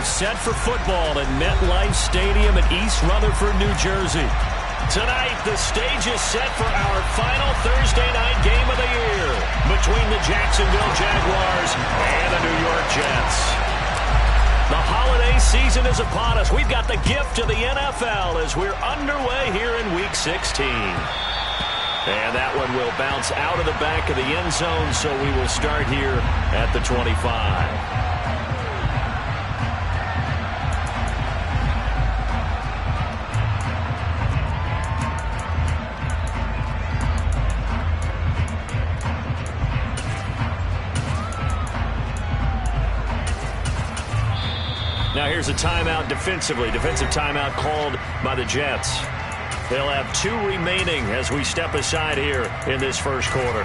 set for football at MetLife Stadium in East Rutherford, New Jersey. Tonight, the stage is set for our final Thursday night game of the year between the Jacksonville Jaguars and the New York Jets. The holiday season is upon us. We've got the gift of the NFL as we're underway here in Week 16. And that one will bounce out of the back of the end zone, so we will start here at the 25. Now here's a timeout defensively. Defensive timeout called by the Jets. They'll have 2 remaining as we step aside here in this first quarter.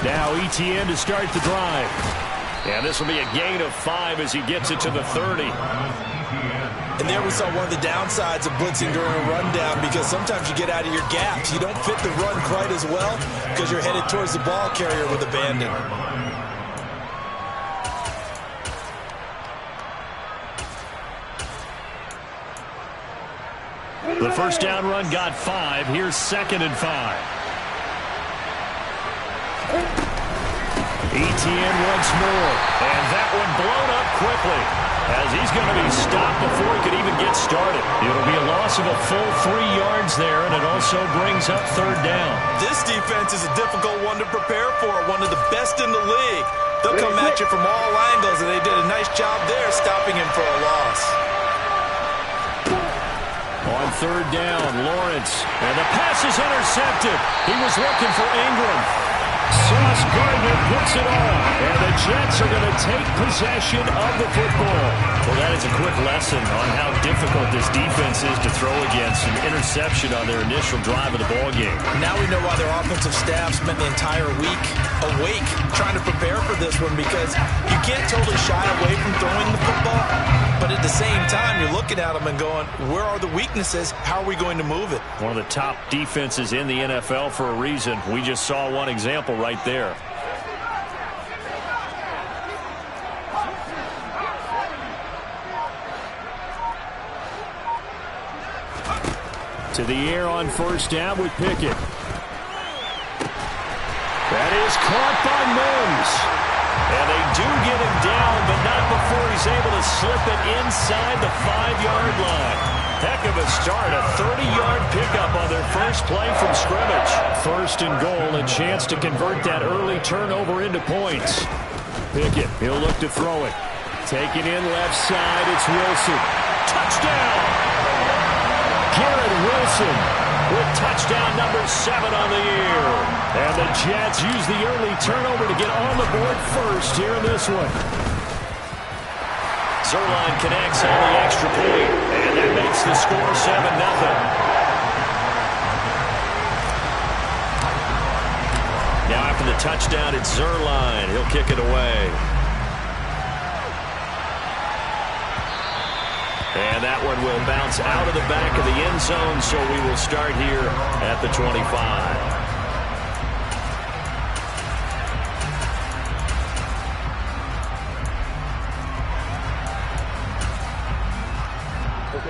Now ETN to start the drive. And this will be a gain of 5 as he gets it to the 30. And there we saw one of the downsides of blitzing during a rundown, because sometimes you get out of your gaps. You don't fit the run quite as well because you're headed towards the ball carrier with abandon. The first down run got 5. Here's 2nd and 5. ETN once more. And that one blown up quickly, as he's going to be stopped before he could even get started. It'll be a loss of a full 3 yards there, and it also brings up 3rd down. This defense is a difficult one to prepare for, one of the best in the league. They'll come at you from all angles, and they did a nice job there stopping him for a loss. On 3rd down, Lawrence, and the pass is intercepted. He was looking for Ingram. Sauce Gardner puts it on, and the Jets are going to take possession of the football. Well, that is a quick lesson on how difficult this defense is to throw against. An interception on their initial drive of the ball game. Now we know why their offensive staff spent the entire week awake trying to prepare for this one, because you can't totally shy away from throwing the football, but at the same time you're looking at them and going, where are the weaknesses? How are we going to move it? One of the top defenses in the NFL for a reason. We just saw one example right there. To the air on 1st down with Pickett. That is caught by Mims. And they do get him down, but not before he's able to slip it inside the 5-yard line. Heck of a start, a 30-yard pickup on their first play from scrimmage. 1st and goal, a chance to convert that early turnover into points. Pickett, he'll look to throw it. Taking in left side, it's Wilson. Touchdown! Garrett Wilson with touchdown number 7 on the year. And the Jets use the early turnover to get on the board first here in this one. Zerline connects on the extra point, and that makes the score 7-0. Now after the touchdown, it's Zerline. He'll kick it away. And that one will bounce out of the back of the end zone, so we will start here at the 25.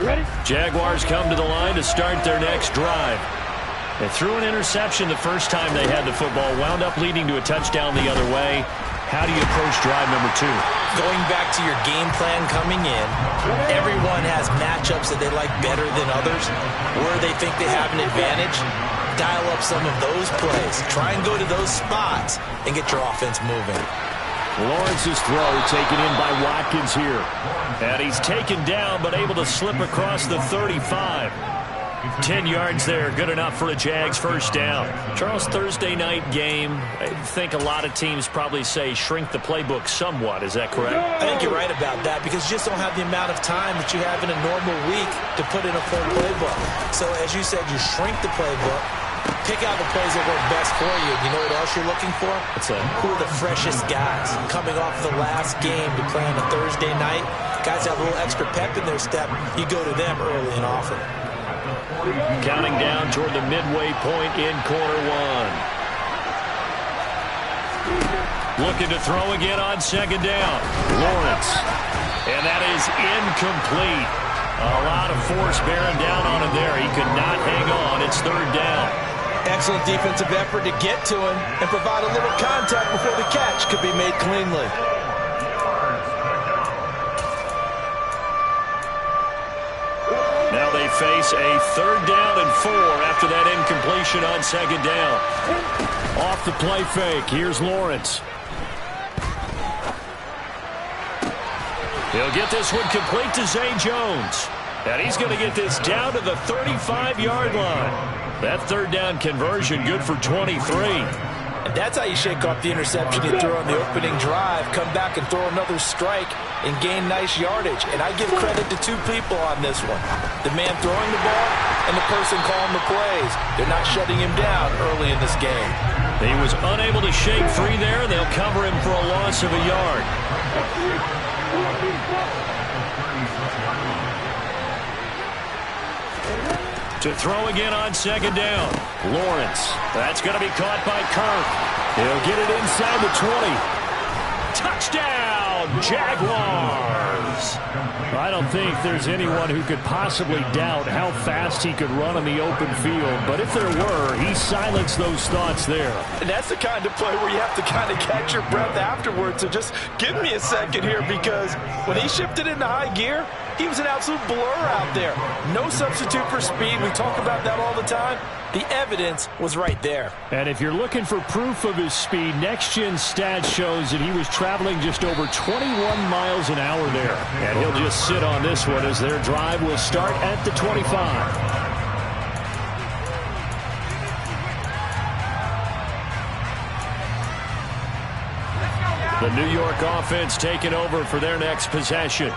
Ready? Jaguars come to the line to start their next drive. They threw an interception the first time they had the football, wound up leading to a touchdown the other way. How do you approach drive number 2? Going back to your game plan coming in, everyone has matchups that they like better than others, where they think they have an advantage. Dial up some of those plays. Try and go to those spots and get your offense moving. Lawrence's throw taken in by Watkins here. And he's taken down, but able to slip across the 35. 10 yards there, good enough for a Jags first down. Charles, Thursday night game, I think a lot of teams probably say shrink the playbook somewhat. Is that correct? I think you're right about that, because you just don't have the amount of time that you have in a normal week to put in a full playbook. So as you said, you shrink the playbook, pick out the plays that work best for you. You know what else you're looking for? What's that? Who are the freshest guys coming off the last game to play on a Thursday night? Guys have a little extra pep in their step. You go to them early and often. Counting down toward the midway point in quarter one. Looking to throw again on second down. Lawrence. And that is incomplete. A lot of force bearing down on him there. He could not hang on. It's third down. Excellent defensive effort to get to him and provide a little contact before the catch could be made cleanly. Now they face a third down and 4 after that incompletion on second down. Off the play fake. Here's Lawrence. He'll get this one complete to Zay Jones. And he's going to get this down to the 35-yard line. That third down conversion good for 23. And that's how you shake off the interception you threw on the opening drive, come back and throw another strike and gain nice yardage. And I give credit to two people on this one. The man throwing the ball and the person calling the plays. They're not shutting him down early in this game. He was unable to shake free there. They'll cover him for a loss of a yard. To throw again on second down. Lawrence. That's going to be caught by Kirk. He'll get it inside the 20. Touchdown, Jaguars. I don't think there's anyone who could possibly doubt how fast he could run on the open field. But if there were, he silenced those thoughts there. And that's the kind of play where you have to kind of catch your breath afterwards. So just give me a second here, because when he shifted into high gear, he was an absolute blur out there. No substitute for speed. We talk about that all the time. The evidence was right there. And if you're looking for proof of his speed, Next Gen Stats shows that he was traveling just over 21 miles an hour there. And he'll just sit on this one as their drive will start at the 25. The New York offense taking over for their next possession.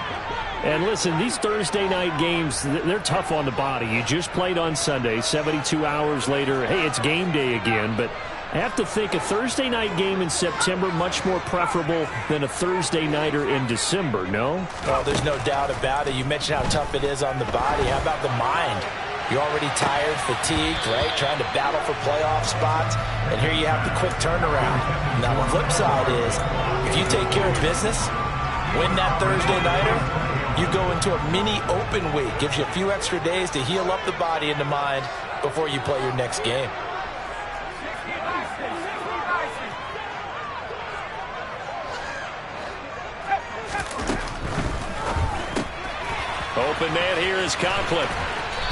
And listen, these Thursday night games, they're tough on the body. You just played on Sunday, 72 hours later. Hey, it's game day again. But I have to think a Thursday night game in September much more preferable than a Thursday nighter in December, no? Oh, there's no doubt about it. You mentioned how tough it is on the body. How about the mind? You're already tired, fatigued, right? Trying to battle for playoff spots. And here you have the quick turnaround. Now, the flip side is, if you take care of business, win that Thursday nighter, you go into a mini open week. Gives you a few extra days to heal up the body and the mind before you play your next game. Open man here is Conklin.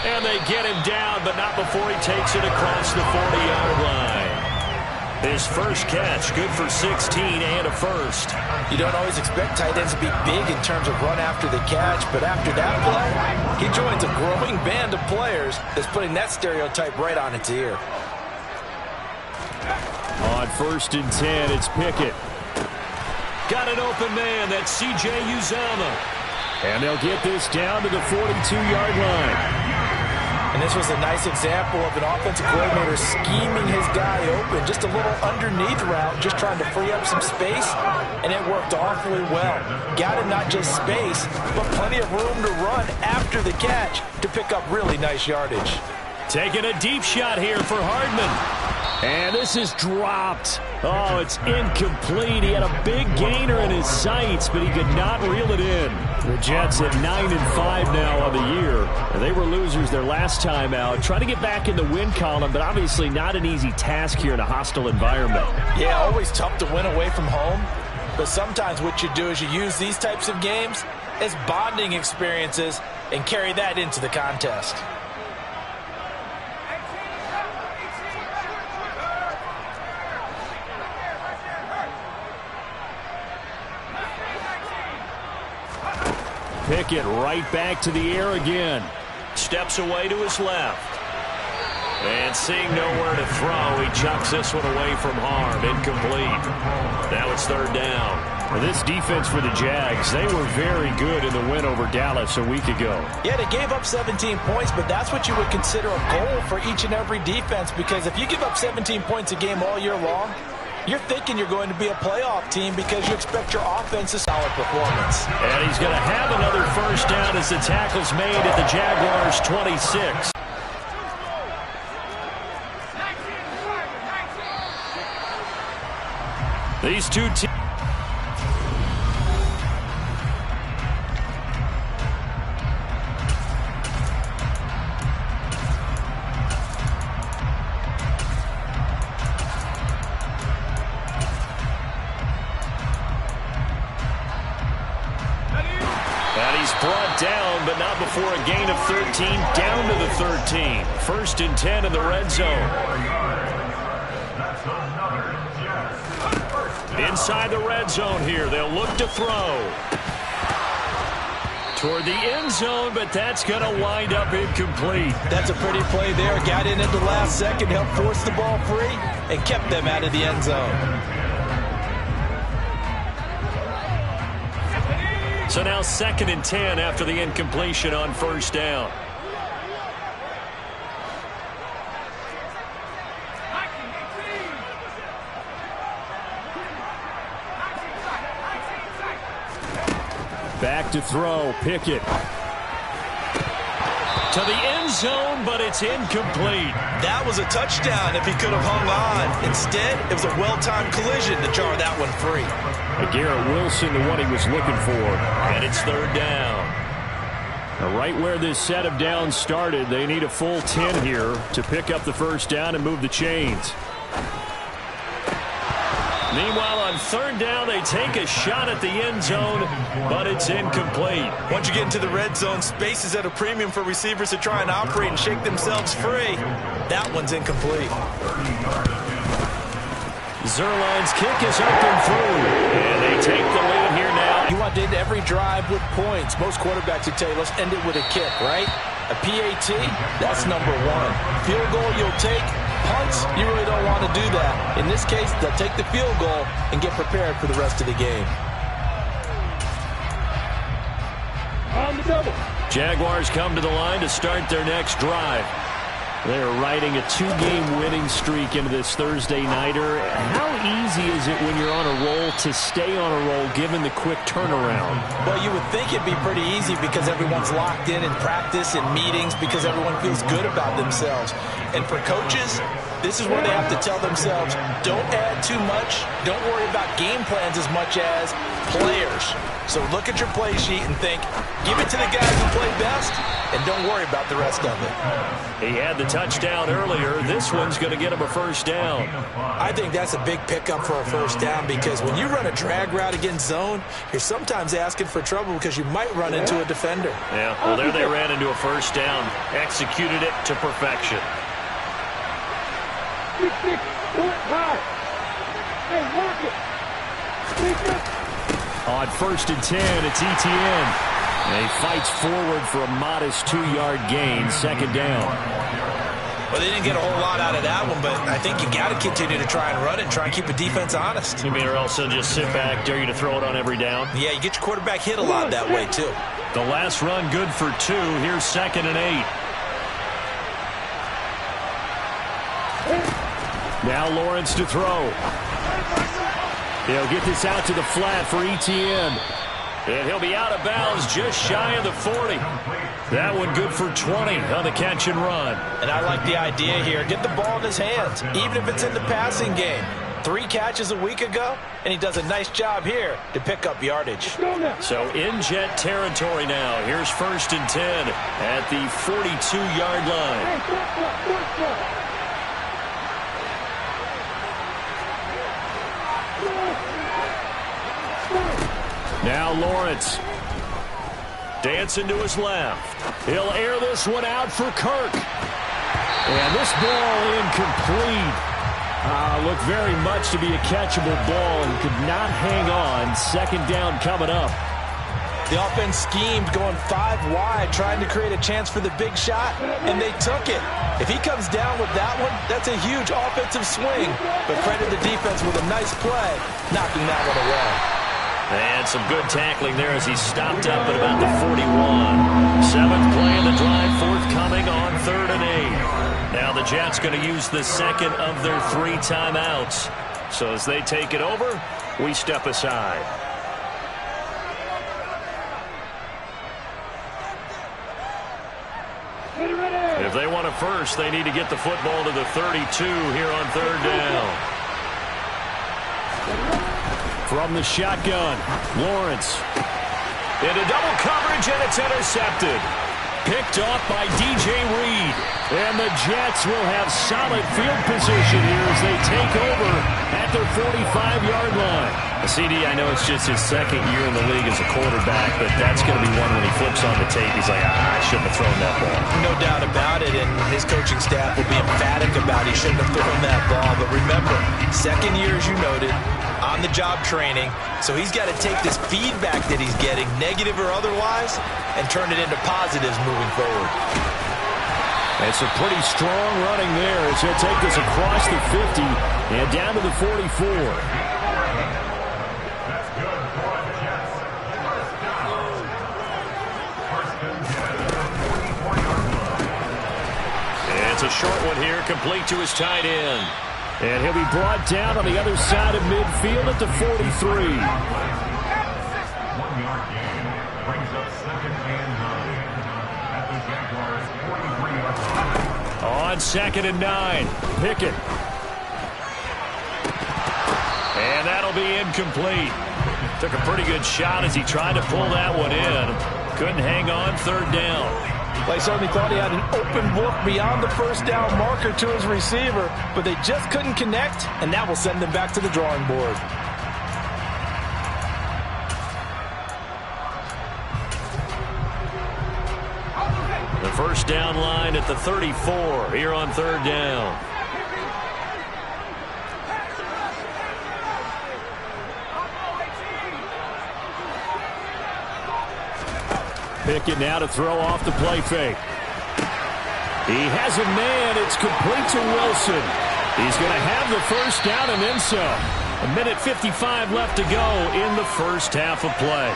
And they get him down, but not before he takes it across the 40-yard line. His first catch, good for 16 and a first. You don't always expect tight ends to be big in terms of run after the catch, but after that play, he joins a growing band of players that's putting that stereotype right on its ear. On 1st and 10, it's Pickett. Got an open man, that's C.J. Uzomah. And they'll get this down to the 42-yard line. And this was a nice example of an offensive coordinator scheming his guy open. Just a little underneath route, just trying to free up some space, and it worked awfully well. Got him not just space, but plenty of room to run after the catch to pick up really nice yardage. Taking a deep shot here for Hardman. And this is dropped. Oh, it's incomplete. He had a big gainer in his sights, but he could not reel it in. The Jets at 9-5 now on the year. They were losers their last time out. Trying to get back in the win column, but obviously not an easy task here in a hostile environment. Yeah, always tough to win away from home. But sometimes what you do is you use these types of games as bonding experiences and carry that into the contest. Pickett right back to the air again. Steps away to his left. And seeing nowhere to throw, he chucks this one away from harm. Incomplete. Now it's third down. For this defense for the Jags, they were very good in the win over Dallas a week ago. Yeah, they gave up 17 points, but that's what you would consider a goal for each and every defense, because if you give up 17 points a game all year long, you're thinking you're going to be a playoff team because you expect your offense to solid performance. And he's going to have another first down as the tackle's made at the Jaguars' 26. These two teams. And he's brought down, but not before a gain of 13, down to the 13. 1st and 10 in the red zone. Inside the red zone here, they'll look to throw. Toward the end zone, but that's going to wind up incomplete. That's a pretty play there. Got in at the last second, helped force the ball free, and kept them out of the end zone. So now 2nd and 10 after the incompletion on 1st down. Back to throw, Pickett. To the end zone, but it's incomplete. That was a touchdown if he could have hung on. Instead, it was a well-timed collision to jar that one free. Garrett Wilson, the one he was looking for. And it's 3rd down. Now, right where this set of downs started, they need a full 10 here to pick up the 1st down and move the chains. Meanwhile, on 3rd down, they take a shot at the end zone, but it's incomplete. Once you get into the red zone, space is at a premium for receivers to try and operate and shake themselves free. That one's incomplete. Zerline's kick is up and through, and they take the lead here now. You want to end every drive with points. Most quarterbacks would tell you, let's end it with a kick, right? A PAT, that's number 1. Field goal you'll take. Punts, you really don't want to do that. In this case, they'll take the field goal and get prepared for the rest of the game. On the double. Jaguars come to the line to start their next drive. They're riding a 2-game winning streak into this Thursday nighter. How easy is it when you're on a roll to stay on a roll given the quick turnaround? Well, you would think it'd be pretty easy because everyone's locked in practice and meetings because everyone feels good about themselves. And for coaches, this is where they have to tell themselves, don't add too much, don't worry about game plans as much as players. So look at your play sheet and think, give it to the guys who play best, and don't worry about the rest of it. He had the touchdown earlier. This one's going to get him a 1st down. I think that's a big pickup for a 1st down because when you run a drag route against zone, you're sometimes asking for trouble because you might run into a defender. Yeah, well, there they ran into a 1st down. Executed it to perfection. On 1st and 10, it's Etienne. And he fights forward for a modest 2-yard gain, 2nd down. Well, they didn't get a whole lot out of that one, but I think you got to continue to try and run it and try and keep the defense honest. You mean, or else they'll just sit back, dare you to throw it on every down? Yeah, you get your quarterback hit a lot that way, too. The last run good for 2. Here's 2nd and 8. Now Lawrence to throw. He'll get this out to the flat for Etienne. And he'll be out of bounds just shy of the 40. That one good for 20 on the catch and run. And I like the idea here. Get the ball in his hands, even if it's in the passing game. 3 catches a week ago, and he does a nice job here to pick up yardage. So in jet territory now. Here's 1st and 10 at the 42-yard line. Now Lawrence. Dancing to his left. He'll air this one out for Kirk. And this ball incomplete. Looked very much to be a catchable ball and could not hang on. 2nd down coming up. The offense schemed going 5 wide, trying to create a chance for the big shot, and they took it. If he comes down with that one, that's a huge offensive swing. But credit the defense with a nice play, knocking that one away. And some good tackling there as he stopped up at about the 41. 7th play of the drive forthcoming on 3rd and 8. Now the Jets going to use the 2nd of their 3 timeouts. So as they take it over, we step aside. If they want a first, they need to get the football to the 32 here on 3rd down. From the shotgun, Lawrence. Into double coverage, and it's intercepted. Picked off by DJ Reed. And the Jets will have solid field position here as they take over at their 45-yard line. CD, I know it's just his second year in the league as a quarterback, but that's going to be one when he flips on the tape. He's like, I shouldn't have thrown that ball. No doubt about it, and his coaching staff will be emphatic about he shouldn't have thrown that ball. But remember, second year, as you noted, on-the-job training, so he's got to take this feedback that he's getting, negative or otherwise, and turn it into positives moving forward. It's a pretty strong running there as he'll take this across the 50 and down to the 44. It's a short one here, complete to his tight end. And he'll be brought down on the other side of midfield at the 43. 1-yard gain brings up 2nd and 9 at the Jaguars' 43-yard line. On 2nd and 9, Pickett. And that'll be incomplete. Took a pretty good shot as he tried to pull that one in. Couldn't hang on, 3rd down. They certainly thought he had an open look beyond the first down marker to his receiver, but they just couldn't connect, and that will send them back to the drawing board. The first down line at the 34 here on 3rd down. Pickett now to throw off the play fake. He has a man. It's complete to Wilson. He's going to have the first down and then some. 1:55 left to go in the first half of play.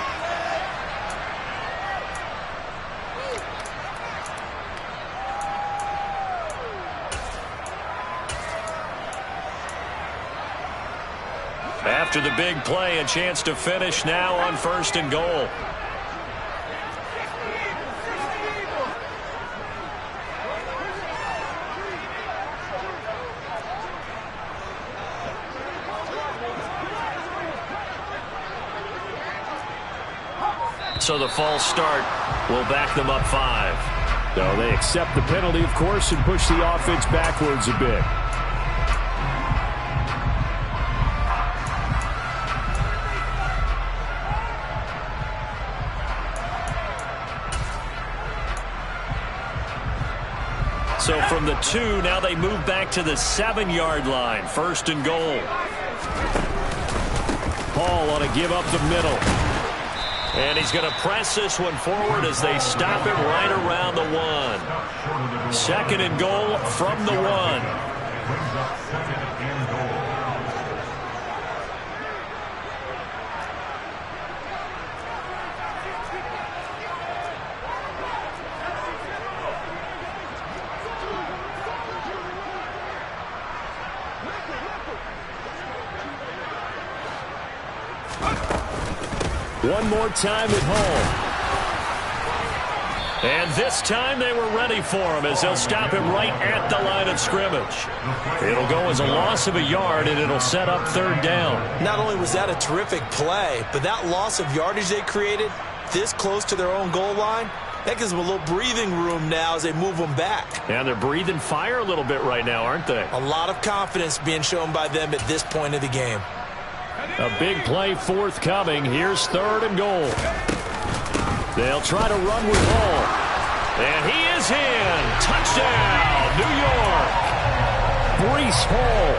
After the big play, a chance to finish now on 1st and goal. So the false start will back them up 5. So they accept the penalty, of course, and push the offense backwards a bit. So from the 2, now they move back to the 7-yard line. 1st and goal. Paul on a give up the middle. And he's going to press this one forward as they stop him right around the 1. 2nd and goal from the 1. One more time at home. And this time they were ready for him as they'll stop him right at the line of scrimmage. It'll go as a loss of a yard, and it'll set up 3rd down. Not only was that a terrific play, but that loss of yardage they created this close to their own goal line, that gives them a little breathing room now as they move them back. And they're breathing fire a little bit right now, aren't they? A lot of confidence being shown by them at this point of the game. A big play forthcoming. Here's 3rd and goal. They'll try to run with Hall. And he is in. Touchdown, New York. Breece Hall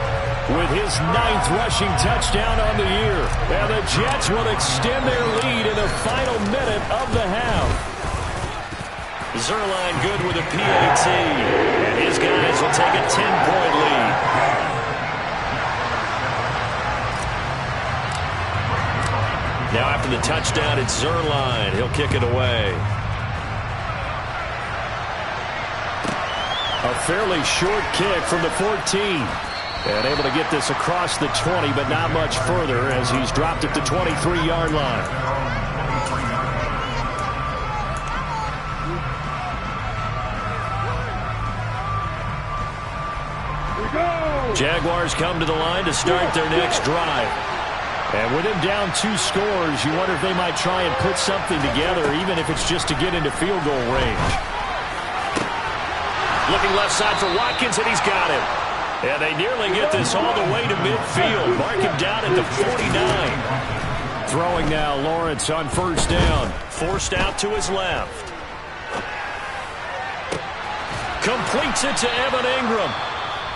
with his 9th rushing touchdown on the year. And the Jets will extend their lead in the final minute of the half. Zuerlein good with a PAT. And his guys will take a 10-point lead. Now after the touchdown, it's Zuerlein. He'll kick it away. A fairly short kick from the 14. And able to get this across the 20, but not much further as he's dropped at the 23-yard line. Jaguars come to the line to start their next drive. And with him down 2 scores, you wonder if they might try and put something together, even if it's just to get into field goal range. Looking left side for Watkins, and he's got him. And they nearly get this all the way to midfield. Mark him down at the 49. Throwing now, Lawrence on first down. Forced out to his left. Completes it to Evan Ingram.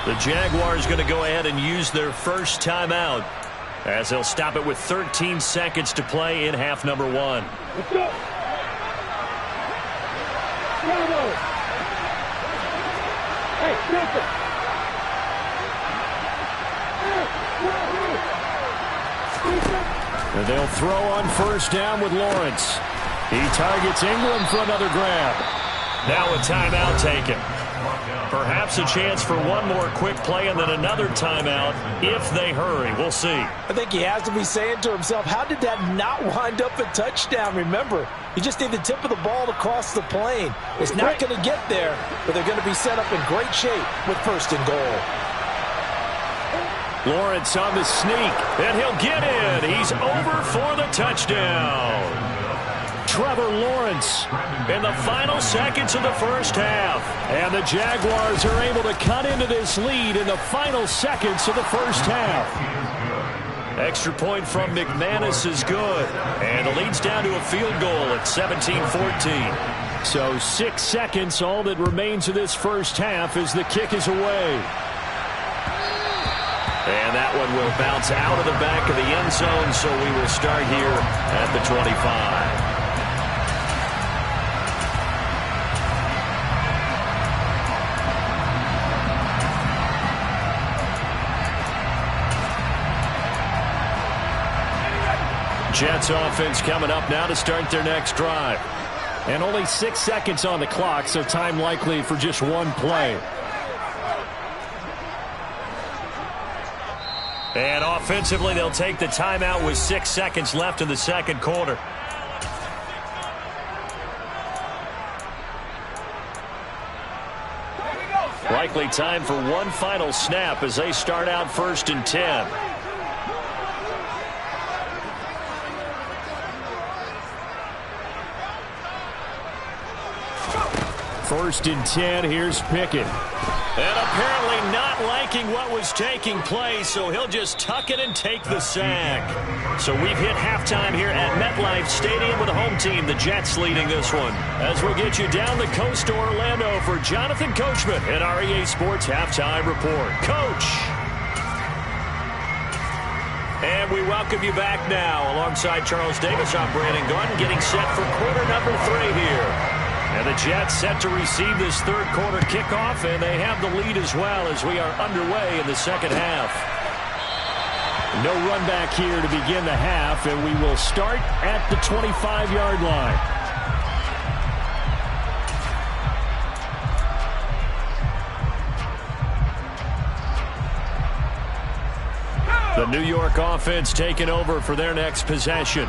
The Jaguars going to go ahead and use their first timeout, as they'll stop it with 13 seconds to play in half number 1. Let's go. Hey, listen. And they'll throw on first down with Lawrence. He targets Ingram for another grab. Now a timeout taken. Perhaps a chance for one more quick play and then another timeout if they hurry. We'll see. I think he has to be saying to himself, how did that not wind up a touchdown? Remember, you just need the tip of the ball to cross the plane. It's not going to get there, but they're going to be set up in great shape with first and goal. Lawrence on the sneak, and he'll get in. He's over for the touchdown. Trevor Lawrence in the final seconds of the first half. And the Jaguars are able to cut into this lead in the final seconds of the first half. Extra point from McManus is good. And the lead's down to a field goal at 17-14. So 6 seconds, all that remains of this first half as the kick is away. And that one will bounce out of the back of the end zone, so we will start here at the 25. Jets offense coming up now to start their next drive. And only 6 seconds on the clock, so time likely for just one play. And offensively, they'll take the timeout with 6 seconds left in the second quarter. Likely time for one final snap as they start out 1st and 10. First and 10, here's Pickett. And apparently not liking what was taking place, so he'll just tuck it and take the sack. So we've hit halftime here at MetLife Stadium with the home team, the Jets, leading this one. As we'll get you down the coast to Orlando for Jonathan Coachman and our EA Sports Halftime Report. Coach! And we welcome you back now. Alongside Charles Davis, I'm Brandon Gordon, getting set for quarter number 3 here. And the Jets set to receive this third quarter kickoff, and they have the lead as well as we are underway in the second half. No run back here to begin the half, and we will start at the 25-yard line. The New York offense taking over for their next possession.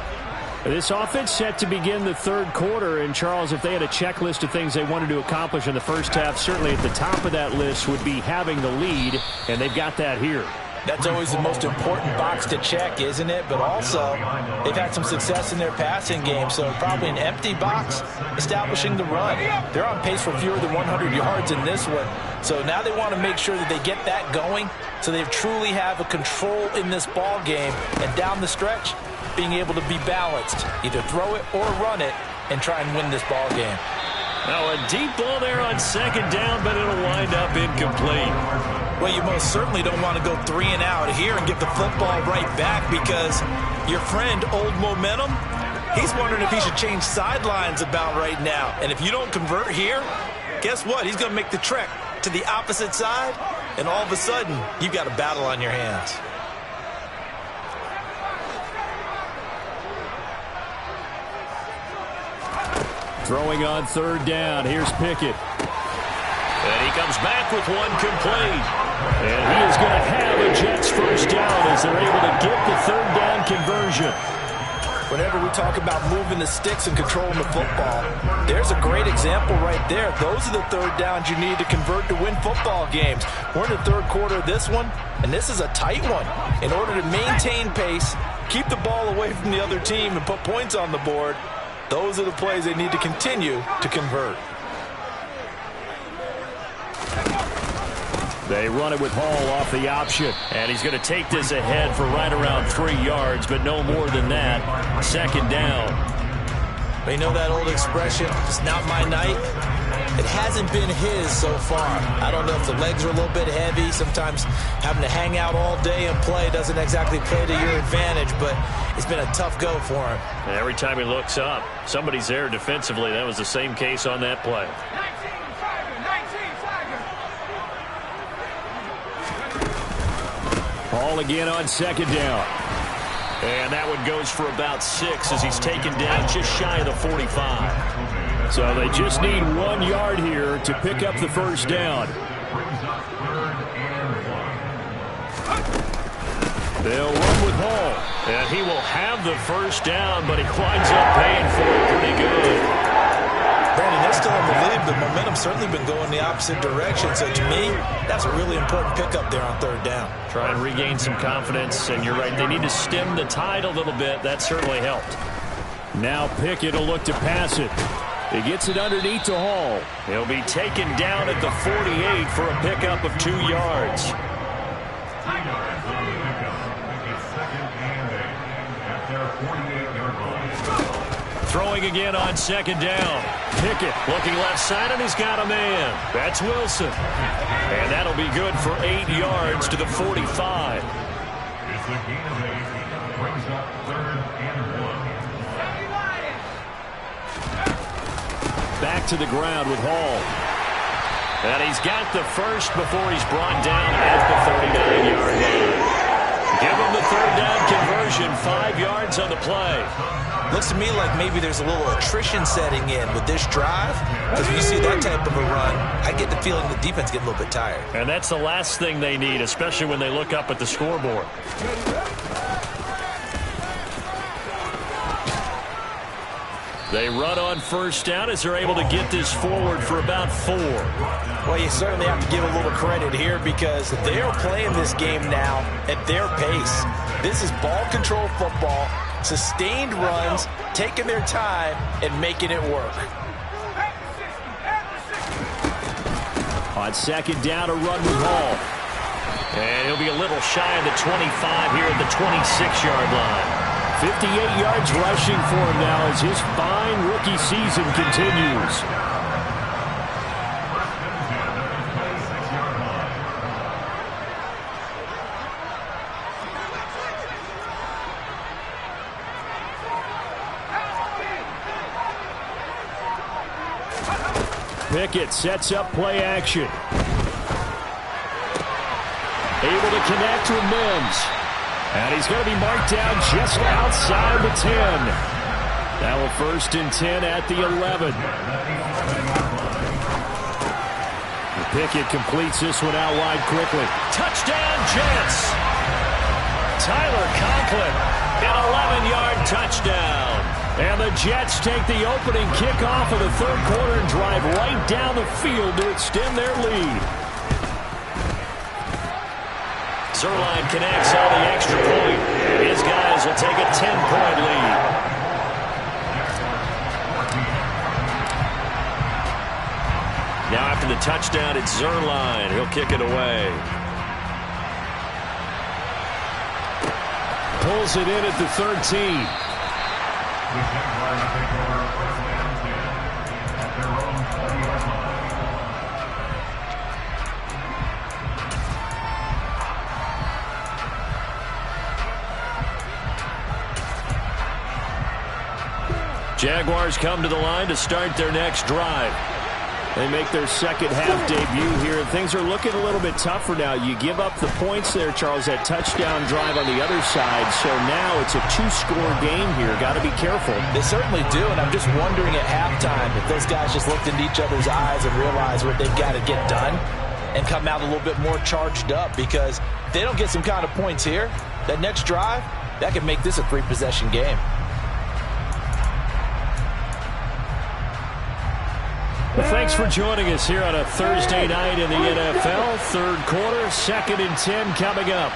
This offense set to begin the third quarter, and Charles, if they had a checklist of things they wanted to accomplish in the first half, certainly at the top of that list would be having the lead, and they've got that here. That's always the most important box to check, isn't it? But also, they've had some success in their passing game, so probably an empty box establishing the run. They're on pace for fewer than 100 yards in this one, so now they want to make sure that they get that going so they truly have a control in this ball game, and down the stretch, being able to be balanced, either throw it or run it, and try and win this ball game. Now a deep ball there on second down, but it'll wind up incomplete. Well, you most certainly don't want to go 3 and out here and give the football right back, because your friend, Old Momentum, he's wondering if he should change sidelines about right now. And if you don't convert here, guess what? He's going to make the trek to the opposite side, and all of a sudden, you've got a battle on your hands. Throwing on third down. Here's Pickett. And he comes back with one complete. And he is going to have a Jets first down as they're able to get the third down conversion. Whenever we talk about moving the sticks and controlling the football, there's a great example right there. Those are the third downs you need to convert to win football games. We're in the third quarter of this one, and this is a tight one. In order to maintain pace keep the ball away from the other team and put points on the board. Those are the plays they need to continue to convert. They run it with Hall off the option. And he's going to take this ahead for right around 3 yards, but no more than that. Second down. You know that old expression, it's not my night? It hasn't been his so far. I don't know if the legs are a little bit heavy. Sometimes having to hang out all day and play doesn't exactly play to your advantage, but it's been a tough go for him. And every time he looks up, somebody's there defensively. That was the same case on that play. Hall again on second down. And that one goes for about 6 as he's taken down just shy of the 45. So they just need 1 yard here to pick up the first down. They'll run with Hall. And he will have the first down, but he winds up paying for it pretty good. Brandon, they're still in the lead, but momentum's certainly been going the opposite direction. So to me, that's a really important pickup there on third down. Try and regain some confidence, and you're right, they need to stem the tide a little bit. That certainly helped. Now Pickett will look to pass it. He gets it underneath to Hall. He'll be taken down at the 48 for a pickup of 2 yards. Throwing again on second down. Pickett looking left side, and he's got a man. That's Wilson. And that'll be good for 8 yards to the 45. It's a gain of 8. Brings up 3rd and 1. Back to the ground with Hall. And he's got the first before he's brought down at the 39-yard line. Give him the third down conversion, 5 yards on the play. Looks to me like maybe there's a little attrition setting in with this drive. Because when you see that type of a run, I get the feeling the defense get a little bit tired. And that's the last thing they need, especially when they look up at the scoreboard. They run on first down as they're able to get this forward for about 4. Well, you certainly have to give a little credit here because they're playing this game now at their pace. This is ball control football, sustained runs, taking their time, and making it work. On second down, a run with Hall. And he'll be a little shy of the 25 here at the 26-yard line. 58 yards rushing for him now as his fine rookie season continues. Pickett sets up play action. Able to connect with Mims. And he's going to be marked down just outside the 10. Now a 1st and 10 at the 11. Pickett completes this one out wide quickly. Touchdown, Jets! Tyler Conklin, an 11-yard touchdown. And the Jets take the opening kickoff of the third quarter and drive right down the field to extend their lead. Zerline connects on the extra point. His guys will take a 10-point lead. Now after the touchdown, it's Zerline. He'll kick it away. Pulls it in at the 13. At their own 40-yard line. Jaguars come to the line to start their next drive. They make their second half debut here, and things are looking a little bit tougher now. You give up the points there, Charles, that touchdown drive on the other side. So now it's a 2-score game here. Got to be careful. They certainly do, and I'm just wondering at halftime if those guys just looked into each other's eyes and realized what they've got to get done and come out a little bit more charged up, because if they don't get some kind of points here, that next drive, that could make this a 3-possession game. Well, thanks for joining us here on a Thursday night in the NFL. Third quarter, 2nd and 10 coming up.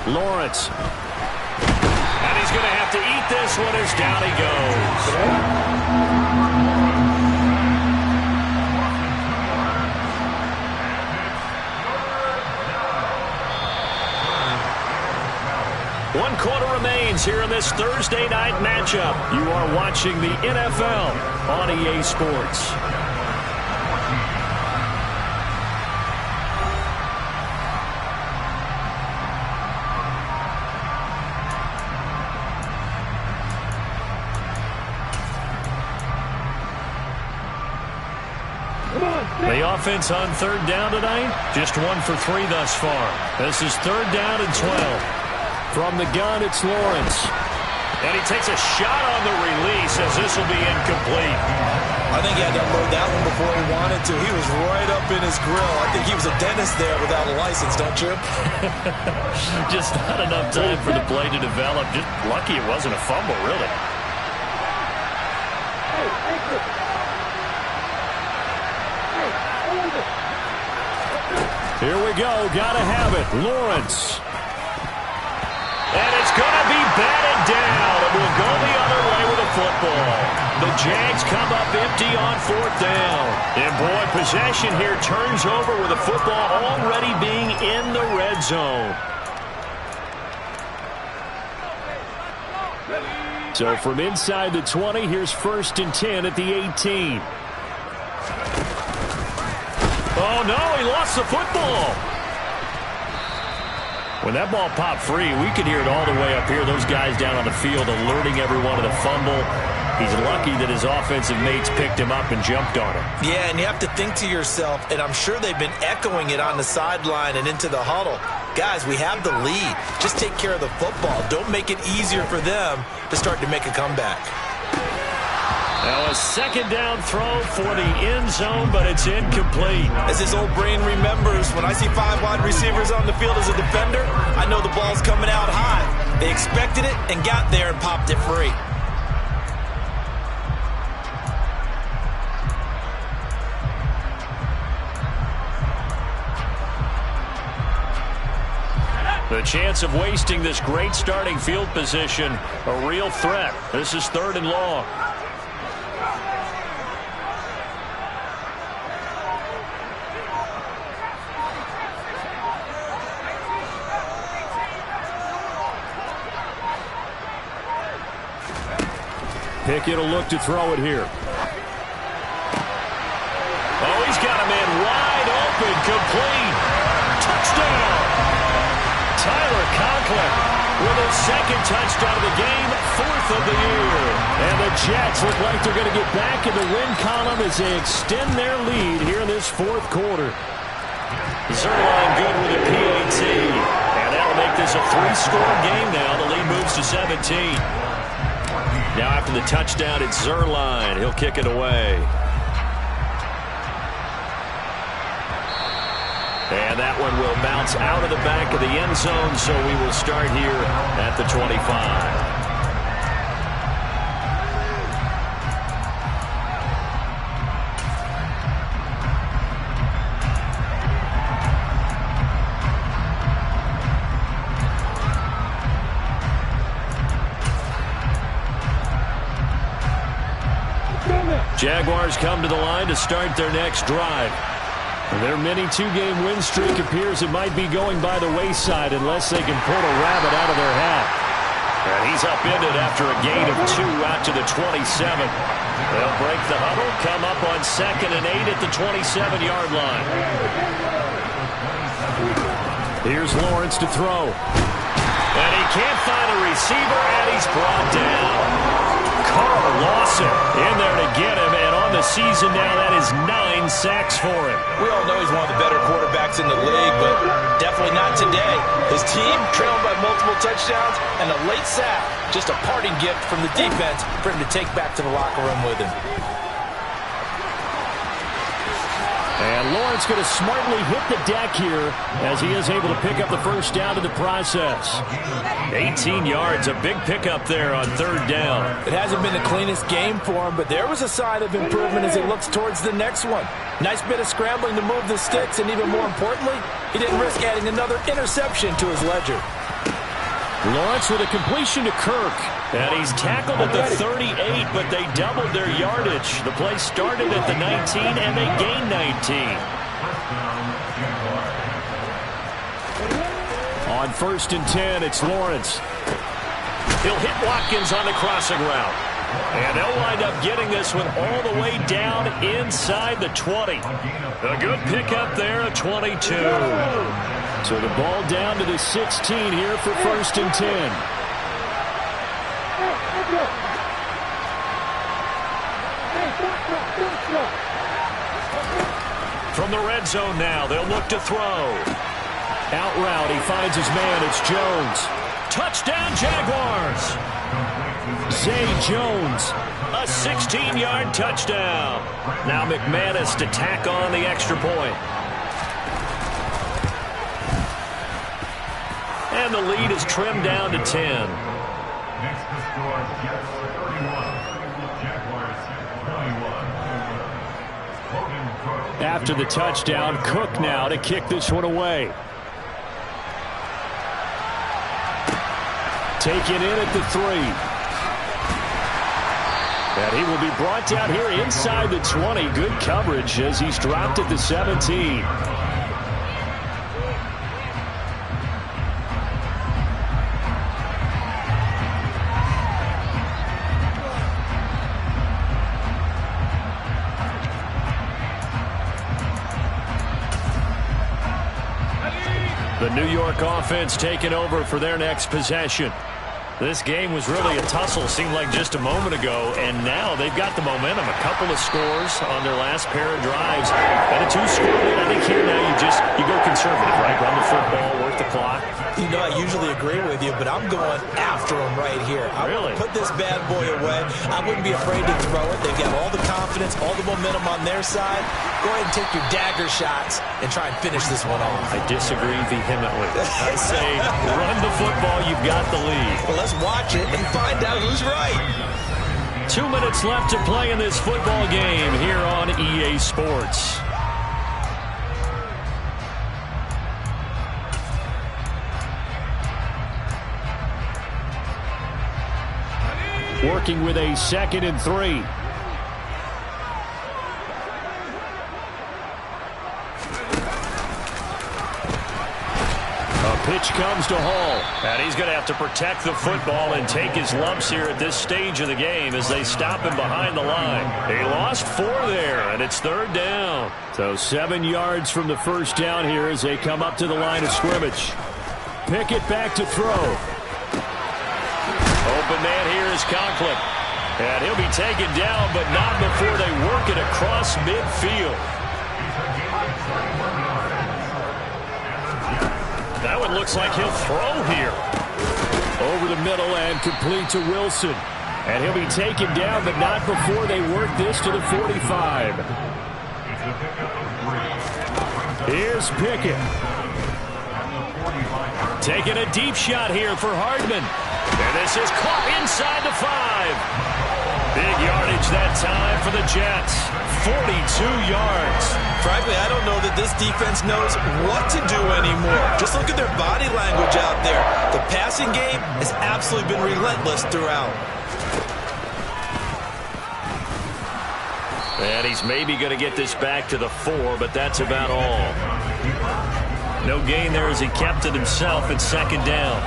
Lawrence. And he's going to have to eat this one as down he goes. One quarter remains here in this Thursday night matchup. You are watching the NFL on EA Sports. The offense on third down tonight, just 1 for 3 thus far. This is third down and 12. From the gun, it's Lawrence. And he takes a shot on the release as this will be incomplete. I think he had to unload that one before he wanted to. He was right up in his grill. I think he was a dentist there without a license, don't you? Just not enough time for the play to develop. Just lucky it wasn't a fumble, really. Here we go. Gotta have it. Lawrence. And it's going to be batted down. And we'll go the other way with the football. The Jags come up empty on fourth down. And boy, possession here turns over with the football already being in the red zone. So from inside the 20, here's 1st and 10 at the 18. Oh, no, he lost the football. When that ball popped free, we could hear it all the way up here. Those guys down on the field alerting everyone of the fumble. He's lucky that his offensive mates picked him up and jumped on him. Yeah, and you have to think to yourself, and I'm sure they've been echoing it on the sideline and into the huddle. Guys, we have the lead. Just take care of the football. Don't make it easier for them to start to make a comeback. Now a second down throw for the end zone, but it's incomplete. As his old brain remembers, when I see 5 wide receivers on the field as a defender, I know the ball's coming out high. They expected it and got there and popped it free. The chance of wasting this great starting field position, a real threat. This is 3rd and long. Pickett will look to throw it here. Oh, he's got a man wide open, complete. Touchdown! Tyler Conklin with his 2nd touchdown of the game, 4th of the year. And the Jets look like they're going to get back in the win column as they extend their lead here in this 4th quarter. Zerline good with a PAT. And that'll make this a 3-score game now. The lead moves to 17. Now after the touchdown, it's Zerline. He'll kick it away. And that one will bounce out of the back of the end zone, so we will start here at the 25. Jaguars come to the line to start their next drive. Their mini 2-game win streak appears it might be going by the wayside unless they can pull a rabbit out of their hat. And he's upended after a gain of 2 out to the 27. They'll break the huddle, come up on 2nd and 8 at the 27-yard line. Here's Lawrence to throw. And he can't find a receiver, and he's brought down. Carl Lawson in there to get him, and on the season now, that is 9 sacks for him. We all know he's one of the better quarterbacks in the league, but definitely not today. His team trailed by multiple touchdowns, and a late sack, just a parting gift from the defense for him to take back to the locker room with him. And Lawrence going to smartly hit the deck here as he is able to pick up the first down in the process. 18 yards, a big pickup there on third down. It hasn't been the cleanest game for him, but there was a sign of improvement as he looks towards the next one. Nice bit of scrambling to move the sticks, and even more importantly, he didn't risk adding another interception to his ledger. Lawrence with a completion to Kirk. And he's tackled at the 38, but they doubled their yardage. The play started at the 19, and they gained 19. On 1st and 10, it's Lawrence. He'll hit Watkins on the crossing route. And they'll wind up getting this one all the way down inside the 20. A good pickup there at 22. So the ball down to the 16 here for 1st and 10. From the red zone now, they'll look to throw. Out route, he finds his man. It's Jones. Touchdown, Jaguars. Zay Jones, a 16-yard touchdown. Now McManus to tack on the extra point. And the lead is trimmed down to 10. Next to score, Jets 31, Jaguars 21. After the touchdown, Cook now to kick this one away. Taken in at the 3. And he will be brought down here inside the 20. Good coverage as he's dropped at the 17. The New York offense taking over for their next possession. This game was really a tussle, seemed like just a moment ago, and now they've got the momentum. A couple of scores on their last pair of drives. And a 2-score lead. I think here now you go conservative, right? Run the football, work the clock. You know, I usually agree with you, but I'm going after him right here. Really? Put this bad boy away. I wouldn't be afraid to throw it. They've got all the confidence, all the momentum on their side. Go ahead and take your dagger shots and try and finish this one off. I disagree vehemently. I say run the football, you've got the lead. Well, let's watch it and find out who's right. 2 minutes left to play in this football game here on EA Sports. Working with a 2nd and 3. Pitch comes to Hall, and he's going to have to protect the football and take his lumps here at this stage of the game as they stop him behind the line. He lost 4 there, and it's 3rd down. So 7 yards from the first down here as they come up to the line of scrimmage. Pickett back to throw. Open man here is Conklin, and he'll be taken down, but not before they work it across midfield. That one looks like he'll throw here. Over the middle and complete to Wilson. And he'll be taken down, but not before they work this to the 45. Here's Pickett. Taking a deep shot here for Hardman. And this is caught inside the 5. Big yardage that time for the Jets. 42 yards. Frankly, I don't know that this defense knows what to do anymore. Just look at their body language out there. The passing game has absolutely been relentless throughout. And he's maybe going to get this back to the 4, but that's about all. No gain there as he kept it himself at 2nd down.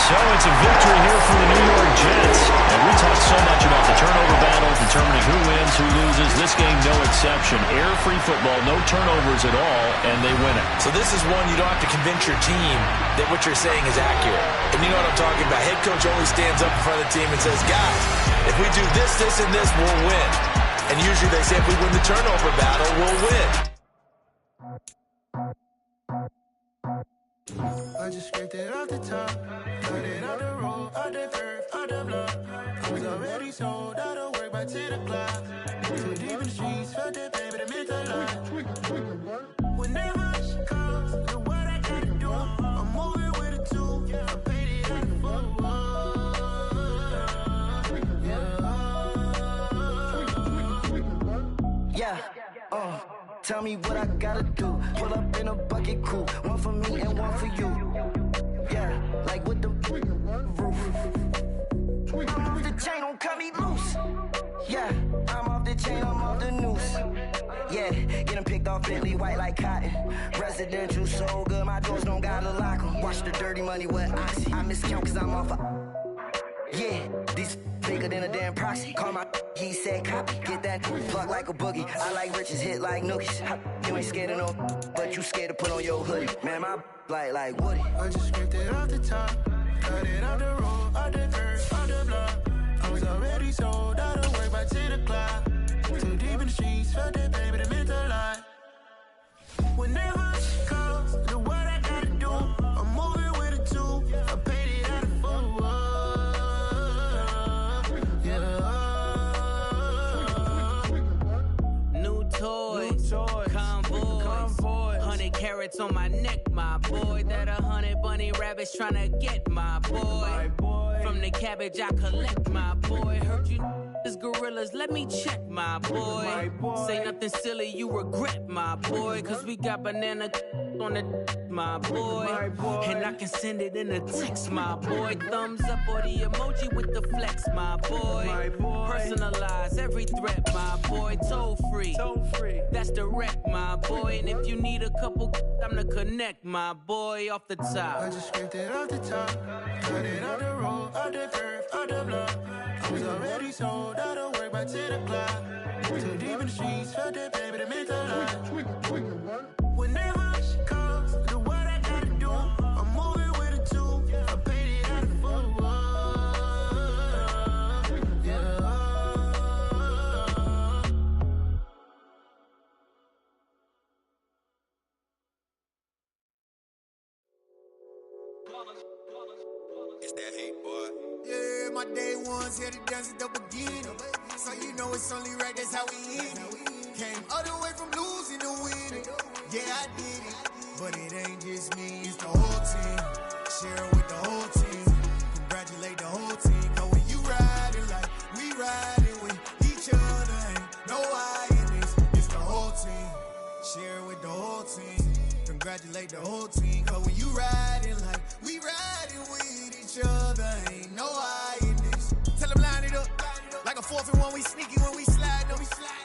So it's a victory here for the New York Jets. And we talk so much about the turnover battle, determining who wins, who loses. This game, no exception. Error-free football, no turnovers at all, and they win it. So this is one you don't have to convince your team that what you're saying is accurate. And you know what I'm talking about. Head coach always stands up in front of the team and says, guys, if we do this, this, and this, we'll win. And usually they say if we win the turnover battle, we'll win. I just scraped it off the top, got it out the road, out the curve, out the block. I was already sold out of work by 10 o'clock. Too deep in the streets, felt that pain, but it meant a lot. Whenever she calls, do what I gotta do. I'm moving with a two, I paid it out the full. Yeah, tell me what I gotta do. Pull up in a bucket crew, one for me and one for you. Yeah, like with the roof. I'm off the chain, don't cut me loose. Yeah, I'm off the chain, I'm off the noose. Yeah, getting picked off Bentley, white like cotton. Residential so good, my doors don't gotta lock 'em. Watch the dirty money with oxy. I miscount cause I'm off yeah, these bigger than a damn proxy. Call my he said copy. Get that plug like a boogie. I like riches, hit like nookies. You ain't scared of no, but you scared to put on your hoodie. Man, my like Woody. I just scraped it off the top, got it out the road, out the curve, out the block. I was already sold out of work by 10 o'clock. Too deep in the streets, felt that pain, but it meant a lot. Whenever she calls, do what I gotta do. I'm moving with a two, I paid it out of full. Toys, convoys, 100 carats on my neck, my boy. That 100 bunny rabbits tryna get my boy. From the cabbage I collect, my boy. Heard you is gorillas, let me check, my boy. Say nothing silly, you regret, my boy. Cause we got banana on the my boy. And I can send it in a text, my boy. Thumbs up or the emoji with the flex, my boy. Personalize every threat, my boy. Toll free. That's direct, my boy. And if you need a couple, I'm the connect, my boy. Off the top. I just scraped it off the top, got it out the road, out the curve, out the block. I was already sold out of work by 10 o'clock. Too deep in the streets, felt that pain, but it meant a lot. Whenever she calls, do what I gotta do. I'm moving with a two, I paid it out of full. It's that hate, boy. Yeah, my day ones here to dance at the beginning. So you know it's only right, that's how we hit it. Came all the way from losing to winning. Yeah, I did it. But it ain't just me, it's the whole team. Share with the whole team. Congratulate the whole team. Cause when you riding like we riding with each other, ain't no I in this. It's the whole team. Share with the whole team. Congratulate the whole team. Cause when you riding like we riding with each other, ain't no I in this. Tell them line it up. Like a 4th and 1, we sneaky when we slide up.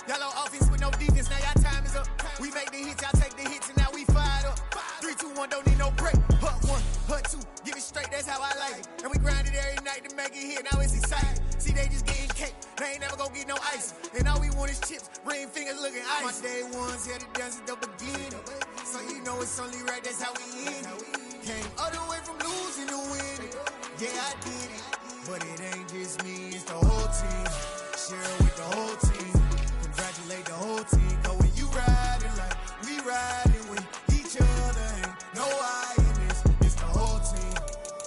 Y'all on offense with no defense, now y'all time is up. We make the hits, y'all take the hits, and now we fired up. 3, 2, 1, don't need no break. Hut 1, hut 2, give it straight, that's how I like it. And we grind it every night to make it hit, now it's exciting. See, they just getting cake, they ain't never gonna get no ice. And all we want is chips, ring fingers looking ice. My day ones here to dance at the beginning. So you know it's only right, that's how we end it. Came all the way from losing to winning. Yeah, I did it. But it ain't just me, it's the whole team. Share with the whole team. Congratulate the whole team. Cause when you riding like we riding with each other, ain't no I in this. It's the whole team.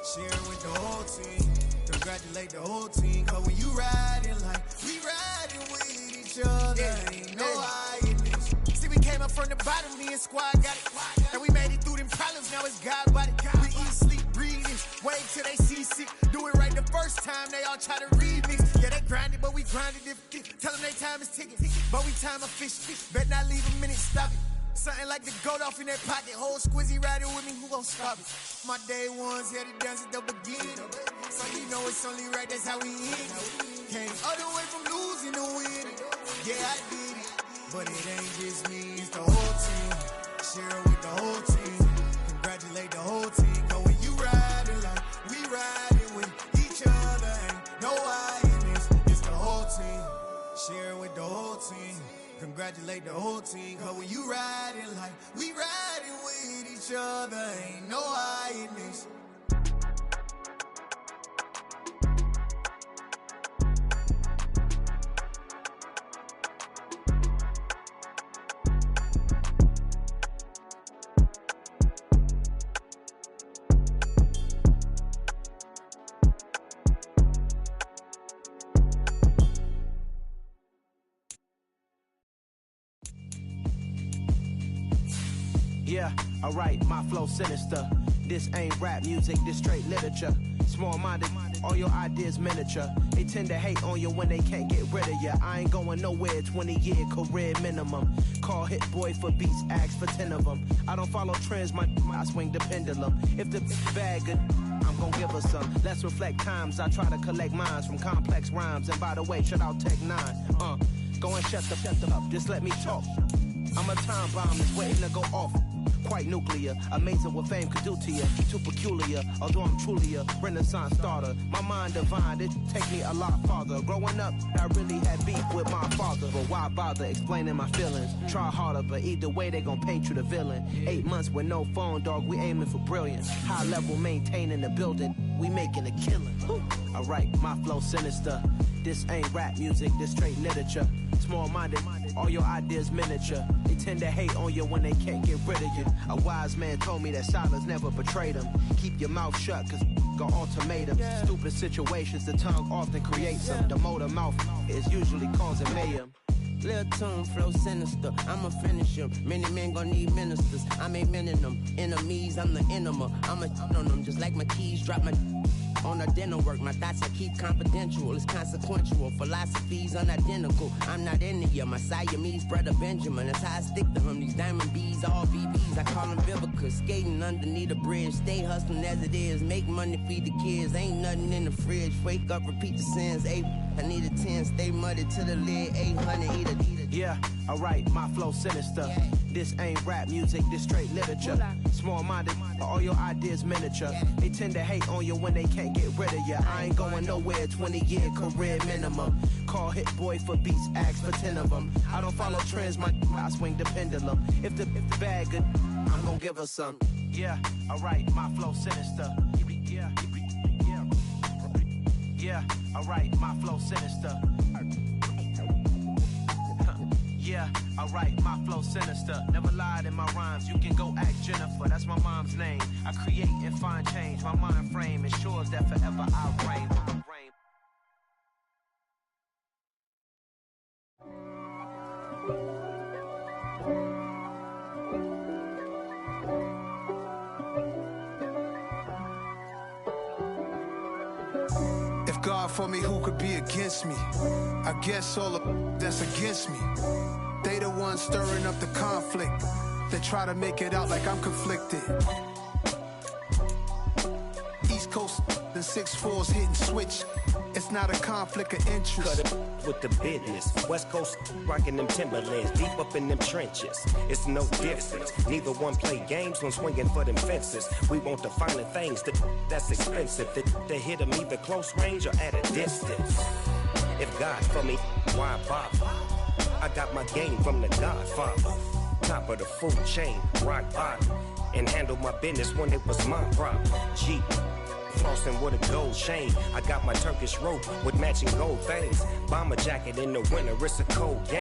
Share with the whole team. Congratulate the whole team. Cause when you riding like we riding with each other, ain't no I in this. See, we came up from the bottom, me and squad got it. And we made it through them problems, now it's God body. We eat, sleep, breathe, wait till they see sick. Do it right the first time, they all try to remix. Yeah, they grinded, but we grinded it. Tell them they time is ticking, but we time a fish. Bet not leave a minute, stop it. Something like the goat off in that pocket. Whole squizzy riding with me, who gon' stop it? My day ones here to dance at the beginning. So you know it's only right, that's how we end it. Came all the way from losing to winning. Yeah, I did it. But it ain't just me, it's the whole team. Share with the whole team. Congratulate the whole team. Cause when you riding like we riding with each other, ain't no I in this. It's the whole team. Share with the whole team. Congratulate the whole team. Cause when you riding like we riding with each other, ain't no I in this. Yeah, alright, my flow sinister. This ain't rap music, this straight literature. Small-minded, all your ideas miniature. They tend to hate on you when they can't get rid of you. I ain't going nowhere, 20-year career minimum. Call Hit Boy for beats, ask for 10 of them. I don't follow trends, I swing the pendulum. If the bag good, I'm gon' give her some. Let's reflect times, I try to collect minds from complex rhymes. And by the way, shout out Tech 9. Go and shut the up, just let me talk. I'm a time bomb that's waiting to go off. Quite nuclear, amazing what fame could do to you. Too peculiar, although I'm truly a renaissance starter. My mind divine, it take me a lot farther. Growing up, I really had beef with my father. But why bother explaining my feelings? Try harder, but either way they gon' paint you the villain. 8 months with no phone, dog, we aiming for brilliance. High level maintaining the building, we making a killing. Alright, my flow sinister. This ain't rap music, this straight literature. Small-minded, all your ideas miniature. They tend to hate on you when they can't get rid of you. A wise man told me that silence never betrayed him. Keep your mouth shut, cause got ultimatums. Stupid situations, the tongue often creates them. The motor mouth is usually causing mayhem. Lil' tune, flow sinister, I'ma finish him. Many men gon' need ministers, I'm aiming them. Enemies, I'm the enema, I'ma on them. Just like my keys, drop my on a dinner work. My thoughts I keep confidential, it's consequential. Philosophies unidentical, I'm not into you. My Siamese brother Benjamin, that's how I stick to him. These diamond bees, all BBs, I call them Vivica. Skating underneath a bridge, stay hustling as it is. Make money, feed the kids, ain't nothing in the fridge. Wake up, repeat the sins, I need a 10, stay muddy to the lid, 800, eat a. Yeah, alright, my flow sinister. This ain't rap music, this straight literature. Small-minded, all your ideas miniature. They tend to hate on you when they can't get rid of you. I ain't going nowhere, 20-year career minimum. Call Hit Boy for beats, ask for 10 of them. I don't follow trends, I swing the pendulum. If the bag good, I'm gon' give her some. Yeah, alright, my flow sinister. Yeah, alright, my flow sinister. Yeah, alright, my flow sinister. Never lied in my rhymes, you can go ask Jennifer, that's my mom's name. I create and find change, my mind frame ensures that forever I reign. If God for me, who could be against me? I guess all of that's against me. They the ones stirring up the conflict. They try to make it out like I'm conflicted. East Coast, the 6'4's hitting switch. It's not a conflict of interest. Cut it with the business. West Coast rocking them Timberlands, deep up in them trenches. It's no difference. Neither one play games when swinging for them fences. We want the finer things that's expensive. That hit them either close range or at a distance. If God for me, why bother? I got my game from the Godfather. Top of the food chain, rock bottom. And handle my business when it was my problem. G. Flossing with a gold chain. I got my Turkish rope with matching gold things. Bomber jacket in the winter, it's a cold game.